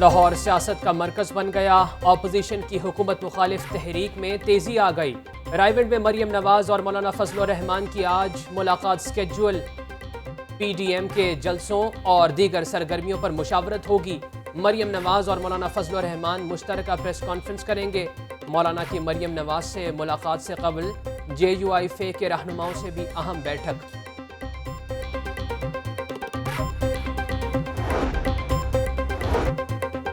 لاہور سیاست کا مرکز بن گیا، اپوزیشن کی حکومت مخالف تحریک میں تیزی آ گئی۔ رائے میں مریم نواز اور مولانا فضل الرحمان کی آج ملاقات سکیجول، پی ڈی ایم کے جلسوں اور دیگر سرگرمیوں پر مشاورت ہوگی۔ مریم نواز اور مولانا فضل الرحمان مشترکہ پریس کانفرنس کریں گے۔ مولانا کی مریم نواز سے ملاقات سے قبل جے یو آئی فے کے رہنماؤں سے بھی اہم بیٹھک۔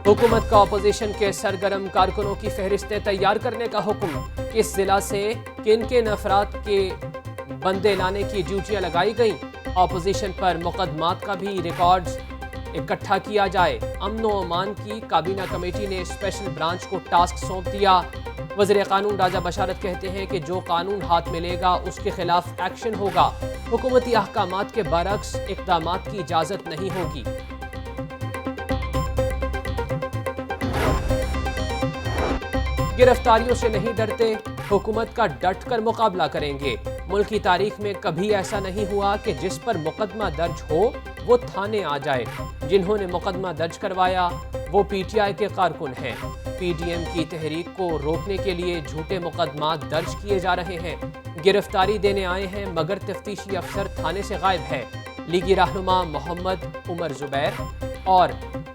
حکومت کا اپوزیشن کے سرگرم کارکنوں کی فہرستیں تیار کرنے کا حکم۔ اس ضلع سے کن کن افراد کے بندے لانے کی ڈیوٹیاں لگائی گئیں۔ اپوزیشن پر مقدمات کا بھی ریکارڈز اکٹھا کیا جائے۔ امن و امان کی کابینہ کمیٹی نے اسپیشل برانچ کو ٹاسک سونپ دیا۔ وزیر قانون راجہ بشارت کہتے ہیں کہ جو قانون ہاتھ میں لے گا اس کے خلاف ایکشن ہوگا۔ حکومتی احکامات کے برعکس اقدامات کی اجازت نہیں ہوگی۔ گرفتاریوں سے نہیں ڈرتے، حکومت کا ڈٹ کر مقابلہ کریں گے۔ ملک کی تاریخ میں کبھی ایسا نہیں ہوا کہ جس پر مقدمہ درج ہو وہ تھانے آ جائے۔ جنہوں نے مقدمہ درج کروایا وہ پی ٹی آئی کے کارکن ہیں۔ پی ڈی ایم کی تحریک کو روکنے کے لیے جھوٹے مقدمات درج کیے جا رہے ہیں۔ گرفتاری دینے آئے ہیں مگر تفتیشی افسر تھانے سے غائب ہے۔ لیگی رہنما محمد عمر زبیر اور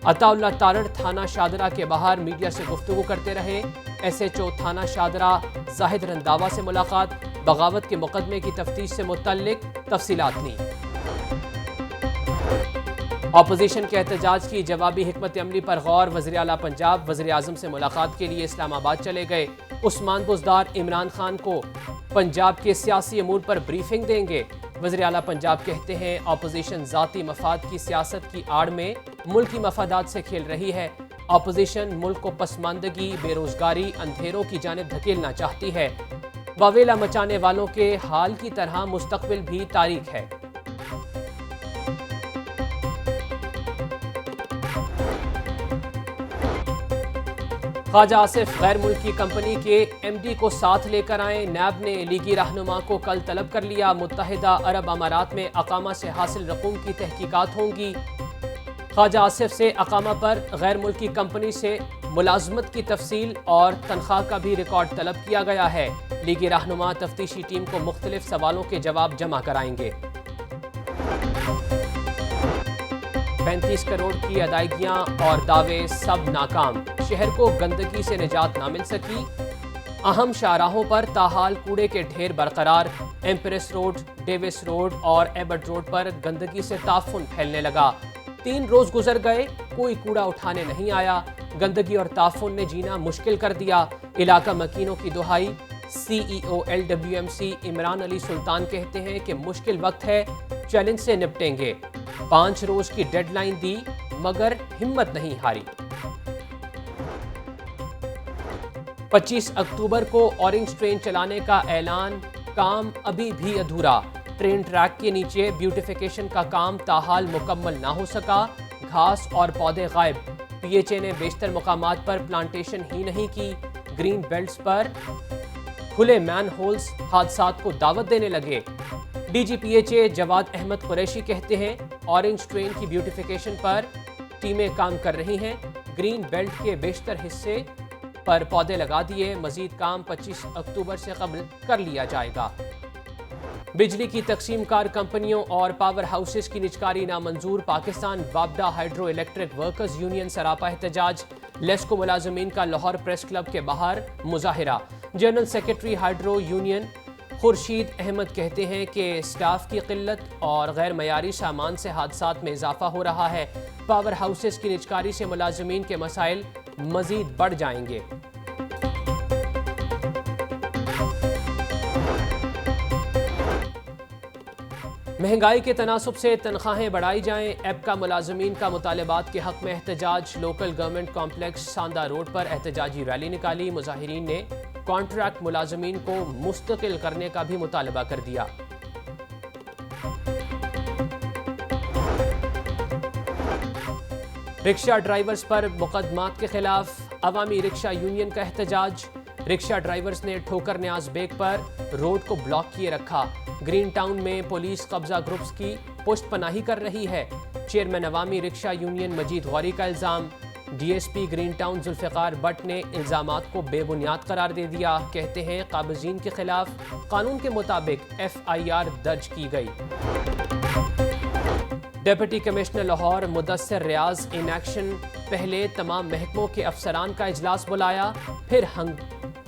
عطا اللہ تارڑ تھانہ شادرہ کے باہر میڈیا سے گفتگو کرتے رہے۔ ایس ایچ او تھانہ شادرہ زاہد رنداوا سے ملاقات، بغاوت کے مقدمے کی تفتیش سے متعلق تفصیلات لی۔ اپوزیشن کے احتجاج کی جوابی حکمت عملی پر غور، وزیر اعلیٰ پنجاب وزیر اعظم سے ملاقات کے لیے اسلام آباد چلے گئے۔ عثمان بزدار عمران خان کو پنجاب کے سیاسی امور پر بریفنگ دیں گے۔ وزیر اعلیٰ پنجاب کہتے ہیں اپوزیشن ذاتی مفاد کی سیاست کی آڑ میں ملکی مفادات سے کھیل رہی ہے۔ اپوزیشن ملک کو پسماندگی، بے روزگاری، اندھیروں کی جانب دھکیلنا چاہتی ہے۔ واویلا مچانے والوں کے حال کی طرح مستقبل بھی تاریک ہے۔ خواجہ آصف غیر ملکی کمپنی کے ایم ڈی کو ساتھ لے کر آئیں۔ نیب نے لیگی رہنما کو کل طلب کر لیا۔ متحدہ عرب امارات میں اقامہ سے حاصل رقوم کی تحقیقات ہوں گی۔ خواجہ آصف سے اقامہ پر غیر ملکی کمپنی سے ملازمت کی تفصیل اور تنخواہ کا بھی ریکارڈ طلب کیا گیا ہے۔ لیگی رہنما تفتیشی ٹیم کو مختلف سوالوں کے جواب جمع کرائیں گے۔ 35 کروڑ کی ادائیگیاں اور دعوے سب ناکام، شہر کو گندگی سے نجات نہ مل سکی۔ اہم شاہراہوں پر تاحال کوڑے کے ڈھیر برقرار، ایمپریس روڈ، ڈیوس روڈ اور ایبٹ روڈ پر گندگی سے تعفن پھیلنے لگا۔ 3 روز گزر گئے، کوئی کوڑا اٹھانے نہیں آیا۔ گندگی اور تعفن نے جینا مشکل کر دیا۔ علاقہ مکینوں کی دہائی، C E O L W M C Imran Ali Sultan کہتے ہیں کہ مشکل وقت ہے، چیلنج سے نپٹیں گے۔ 5 روز کی ڈیڈ لائن دی مگر ہمت نہیں ہاری۔ 25 اکتوبر کو اورنج ٹرین چلانے کا اعلان، کام ابھی بھی ادھورا۔ ٹرین ٹریک کے نیچے بیوٹیفیکیشن کا کام تاحال مکمل نہ ہو سکا، گھاس اور پودے غائب۔ پی ایچ اے نے بیشتر مقامات پر پلانٹیشن ہی نہیں کی۔ گرین بیلٹس پر کھلے مین ہولز حادثات کو دعوت دینے لگے۔ D G P H A Jawad Ahmed Qureshi کہتے ہیں اورنج ٹرین کی بیوٹیفیکیشن پر ٹیمیں کام کر رہی ہیں۔ گرین بیلٹ کے بیشتر حصے پر پودے لگا دیے، مزید کام 25 اکتوبر سے قبل کر لیا جائے گا۔ بجلی کی تقسیم کار کمپنیوں اور پاور ہاؤسز کی نجکاری نامنظور، پاکستان وابڈا ہائیڈرو الیکٹرک ورکرز یونین سراپا احتجاج، لیسکو ملازمین کا لاہور پریس کلب کے باہر مظاہرہ۔ General secretary hydro union Khurshid Ahmed کہتے ہیں کہ سٹاف کی قلت اور غیر معیاری سامان سے حادثات میں اضافہ ہو رہا ہے۔ پاور ہاؤسز کی نجکاری سے ملازمین کے مسائل مزید بڑھ جائیں گے۔ مہنگائی کے تناسب سے تنخواہیں بڑھائی جائیں، ایپکا ملازمین کا مطالبات کے حق میں احتجاج۔ لوکل گورنمنٹ کمپلیکس ساندہ روڈ پر احتجاجی ریلی نکالی۔ مظاہرین نے کانٹریکٹ ملازمین کو مستقل کرنے کا بھی مطالبہ کر دیا۔ رکشہ ڈرائیورز پر مقدمات کے خلاف عوامی رکشہ یونین کا احتجاج۔ رکشہ ڈرائیورز نے ٹھوکر نیاز بیگ پر روڈ کو بلاک کیے رکھا۔ گرین ٹاؤن میں پولیس قبضہ گروپس کی پشت پناہی کر رہی ہے۔ چیئرمین عوامی رکشہ یونین مجید غوری کا الزام، D S P Green Town Zulfiqar Butt نے الزامات کو بے بنیاد قرار دے دیا. کہتے ہیں قابضین کے خلاف قانون کے مطابق ایف آئی آر درج کی گئی. Deputy commissioner Lahore Mudassar Riaz in action. پہلے تمام محکموں کے افسران کا اجلاس بلایا, پھر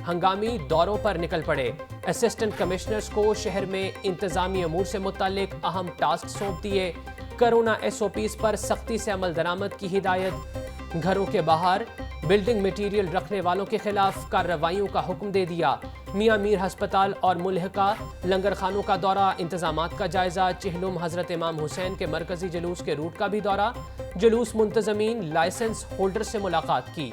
ہنگامی دوروں پر نکل پڑے. اسسٹنٹ کمشنرز کو شہر میں انتظامی امور سے متعلق اہم ٹاسک سونپ دیے. کرونا ایس او پیز پر سختی سے عمل درآمد کی ہدایت. گھروں کے باہر بلڈنگ مٹیریل رکھنے والوں کے خلاف کارروائیوں کا حکم دے دیا. میاں میر ہسپتال اور ملحقہ لنگر خانوں کا دورہ, انتظامات کا جائزہ. چہلم حضرت امام حسین کے مرکزی جلوس کے روٹ کا بھی دورہ. جلوس منتظمین لائسنس ہولڈر سے ملاقات کی.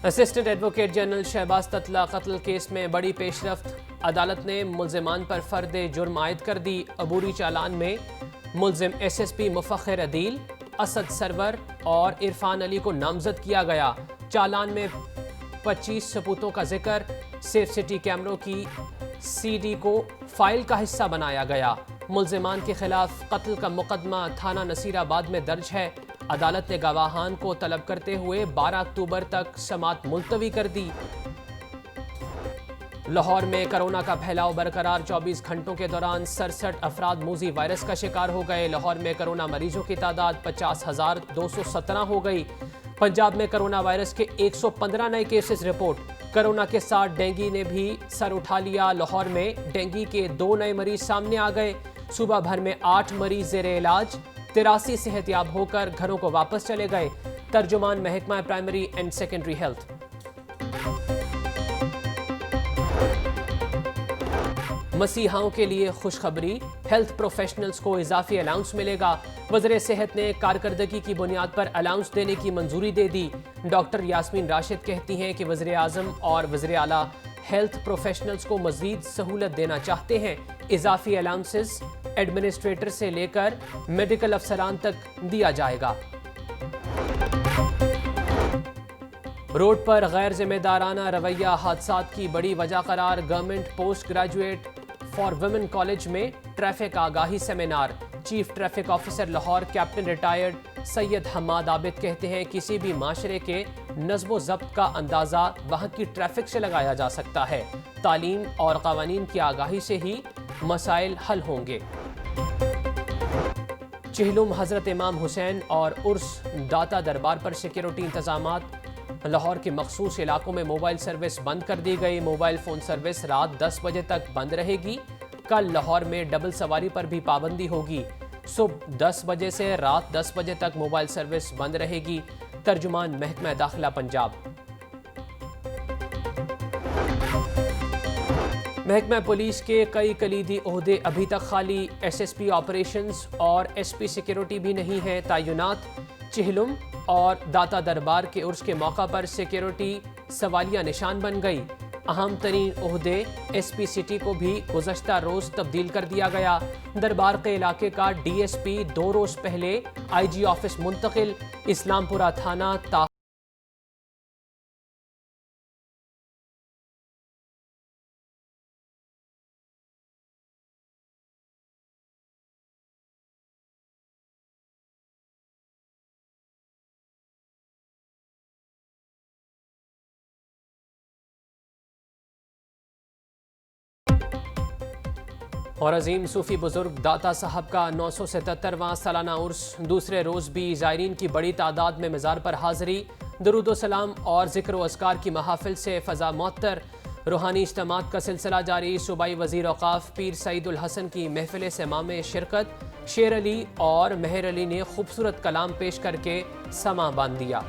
Assistant advocate general Shahbaz Tatla قتل کیس میں بڑی پیش رفت. عدالت نے ملزمان پر فرد جرم عائد کر دی. عبوری چالان میں ملزم ایس ایس پی مفخر عدیل, اسد سرور اور عرفان علی کو نامزد کیا گیا. چالان میں 25 ثبوتوں کا ذکر. سیف سٹی کیمروں کی سی ڈی کو فائل کا حصہ بنایا گیا. ملزمان کے خلاف قتل کا مقدمہ تھانہ نصیر آباد میں درج ہے. عدالت نے گواہان کو طلب کرتے ہوئے 12 اکتوبر تک سماعت ملتوی کر دی. لاہور میں کرونا کا پھیلاؤ برقرار. 24 گھنٹوں کے دوران 67 افراد موذی وائرس کا شکار ہو گئے. لاہور میں کرونا مریضوں کی تعداد 50,217 ہو گئی. پنجاب میں کرونا وائرس کے 115 نئے کیسز رپورٹ. کرونا کے ساتھ ڈینگی نے بھی سر اٹھا لیا. لاہور میں ڈینگی کے 2 نئے مریض سامنے آ گئے. صوبہ بھر میں 8 مریض زیر علاج. 83 صحت یاب ہو کر گھروں کو واپس چلے گئے. ترجمان محکمہ پرائمری اینڈ سیکنڈری ہیلتھ. مسیحاؤں کے لیے خوشخبری, ہیلتھ پروفیشنلز کو اضافی الاؤنس ملے گا. وزیر صحت نے کارکردگی کی بنیاد پر الاؤنس دینے کی منظوری دے دی. ڈاکٹر یاسمین راشد کہتی ہیں کہ وزیر اعظم اور وزیر اعلیٰ ہیلتھ پروفیشنلز کو مزید سہولت دینا چاہتے ہیں. اضافی الاؤنسز ایڈمنسٹریٹر سے لے کر میڈیکل افسران تک دیا جائے گا. روڈ پر غیر ذمہ دارانہ رویہ حادثات کی بڑی وجہ قرار. Government post graduate for women college میں ٹریفک آگاہی seminar. Chief traffic officer Lahore captain retired Syed Hammad Abid کہتے ہیں کسی بھی معاشرے کے نظم و ضبط کا اندازہ وہاں کی ٹریفک سے لگایا جا سکتا ہے. تعلیم اور قوانین کی آگاہی سے ہی مسائل حل ہوں گے. چہلم حضرت امام حسین اور عرس داتا دربار پر سیکیورٹی انتظامات. لاہور کے مخصوص علاقوں میں موبائل سروس بند کر دی گئی. موبائل فون سروس رات 10 بجے تک بند رہے گی. کل لاہور میں ڈبل سواری پر بھی پابندی ہوگی. صبح 10 بجے سے رات 10 بجے تک موبائل سروس بند رہے گی. ترجمان محکمہ داخلہ پنجاب. محکمہ پولیس کے کئی کلیدی عہدے ابھی تک خالی. ایس ایس پی آپریشنز اور ایس پی سیکیورٹی بھی نہیں ہیں. تعینات. چہلم اور داتا دربار کے عرس کے موقع پر سیکیورٹی سوالیہ نشان بن گئی. اہم ترین عہدے ایس پی سٹی کو بھی گزشتہ روز تبدیل کر دیا گیا. دربار کے علاقے کا ڈی ایس پی 2 روز پہلے آئی جی آفس منتقل. اسلام پورہ تھانہ اور عظیم صوفی بزرگ داتا صاحب کا 977واں سالانہ عرس. دوسرے روز بھی زائرین کی بڑی تعداد میں مزار پر حاضری. درود و سلام اور ذکر و اذکار کی محافل سے فضا معطر. روحانی اجتماعات کا سلسلہ جاری. صوبائی وزیر اوقاف پیر سعید الحسن کی محفل سما میں شرکت. شیر علی اور مہر علی نے خوبصورت کلام پیش کر کے سما باندھ دیا.